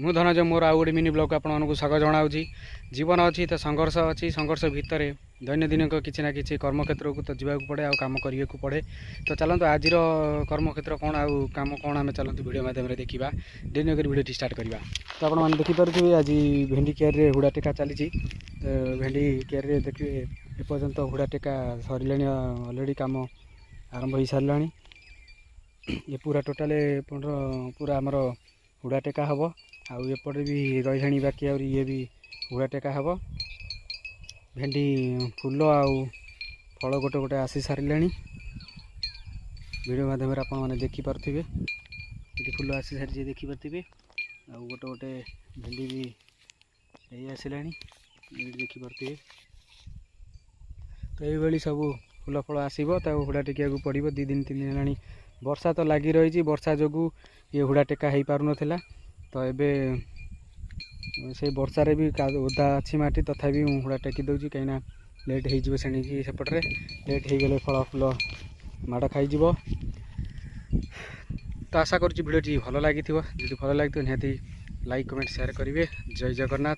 मु धनंजय मोर आउ गोटे मिनी ब्लॉग आपको स्वागत जनाऊँगी। जीवन अच्छी तो संघर्ष अच्छी, संघर्ष भितर दैनंदिन किसी ना कि कर्मक्षेत्र को तो जावाक पड़े आ कम करने को पड़े। तो चलते आज कर्मक्षेत्र कौन आउ कम कौन आम चलते वीडियो माध्यम देखा दिन वीडियो स्टार्ट करवा। तो आपने देखिपे आज भेंडी कियार हुड़ा टेका चली भेंडी कियार देखिए एपर्यंत हुड़ा टेका सरला अलरेडी कम आरंभ हो सारा। ये पूरा टोटाल पूरा आमर हुड़ा टेका हम आउ एपटे भी रही बाकी आ ये भी हुड़ा टेका हम। भेंडी फूल आउ फल गोटे गोटे आसी सारे वीडियो माध्यम आपने देखिपे ये फूल आसी सारी देखिपे आउ गोटे गोटे भेंडी भी यही आसला देखिपे। तो ये सब फूल फल आसो हुड़ा टेकिया पड़ो 2 दिन 3 दिन है। वर्षा तो लगी रही, वर्षा जो ये हुड़ा टेका हो पार नाला। तो ये से वर्षारे भी ओदा अच्छी माटी तथापि हुड़ा टेकी दूसरी कहीं लेट हो सेपटे लेट हो गले फल फूल माड़ खाई। तो आशा करुँच भिडियो भल लगी, भल लगी निहाती लाइक कमेंट शेयर करेंगे। जय जगन्नाथ।